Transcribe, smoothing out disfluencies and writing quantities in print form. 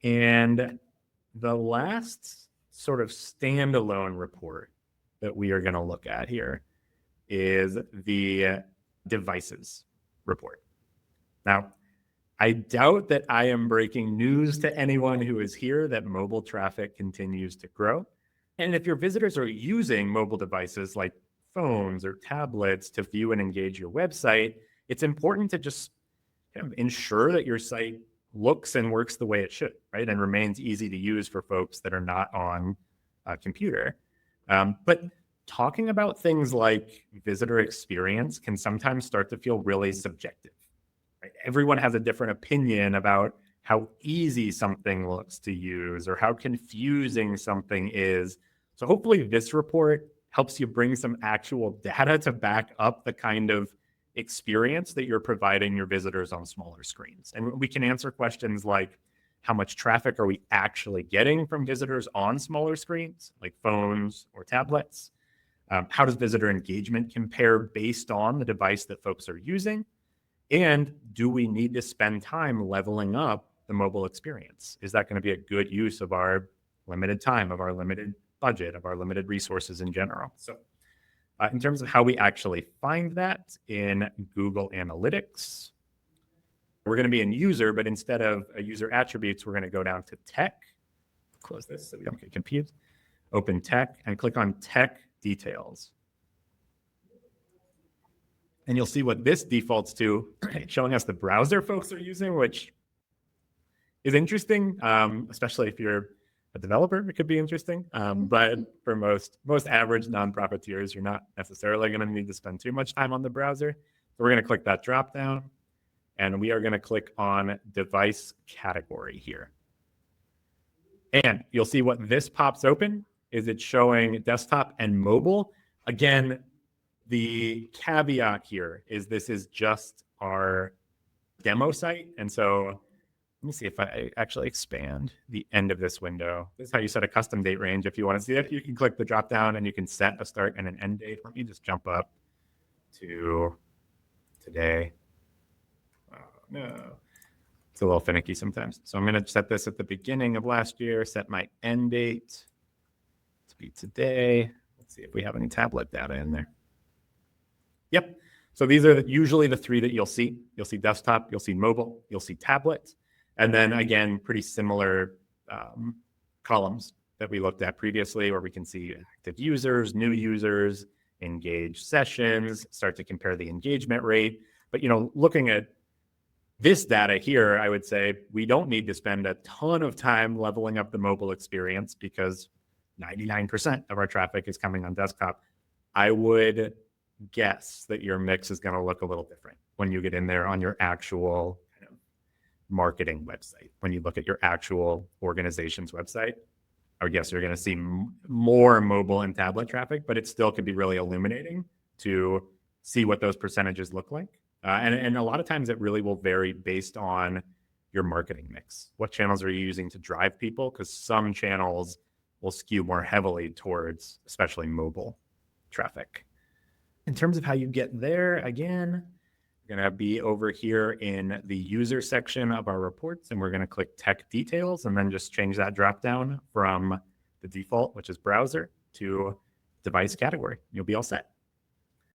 And the last sort of standalone report that we are going to look at here is the devices report. Now, I doubt that I am breaking news to anyone who is here that mobile traffic continues to grow. And if your visitors are using mobile devices like phones or tablets to view and engage your website, it's important to just kind of ensure that your site looks and works the way it should, right? And remains easy to use for folks that are not on a computer. But talking about things like visitor experience can sometimes start to feel really subjective. Right? Everyone has a different opinion about how easy something looks to use or how confusing something is. So hopefully this report helps you bring some actual data to back up the kind of experience that you're providing your visitors on smaller screens. And we can answer questions like, how much traffic are we actually getting from visitors on smaller screens, like phones or tablets? How does visitor engagement compare based on the device that folks are using? And do we need to spend time leveling up the mobile experience? Is that going to be a good use of our limited time, of our limited budget, of our limited resources in general? So in terms of how we actually find that in Google Analytics, we're going to be in user, but instead of user attributes, we're going to go down to tech. Close this so we don't get confused. Open tech and click on tech details. And you'll see what this defaults to, showing us the browser folks are using, which is interesting, especially if you're a developer, it could be interesting. But for most average non-profiteers, you're not necessarily going to need to spend too much time on the browser. So we're going to click that drop down, and we are going to click on device category here. And you'll see what this pops open is it's showing desktop and mobile. Again, the caveat here is this is just our demo site. And so let me see if I actually expand the end of this window. This is how you set a custom date range. If you want to see it, you can click the drop down and you can set a start and an end date. Let me just jump up to today. Oh, no. It's a little finicky sometimes. So I'm going to set this at the beginning of last year, set my end date to be today. Let's see if we have any tablet data in there. Yep. So these are usually the three that you'll see. You'll see desktop, you'll see mobile, you'll see tablet. And then again, pretty similar columns that we looked at previously where we can see active users, new users, engaged sessions, start to compare the engagement rate. But, looking at this data here, I would say we don't need to spend a ton of time leveling up the mobile experience because 99% of our traffic is coming on desktop. I would guess that your mix is going to look a little different when you get in there on your actual kind of marketing website. When you look at your actual organization's website, I would guess you're going to see more mobile and tablet traffic, but it still could be really illuminating to see what those percentages look like. And a lot of times it really will vary based on your marketing mix. What channels are you using to drive people? Because some channels will skew more heavily towards especially mobile traffic. In terms of how you get there, again, we're going to be over here in the user section of our reports, and we're going to click tech details and then just change that drop down from the default, which is browser, to device category. You'll be all set.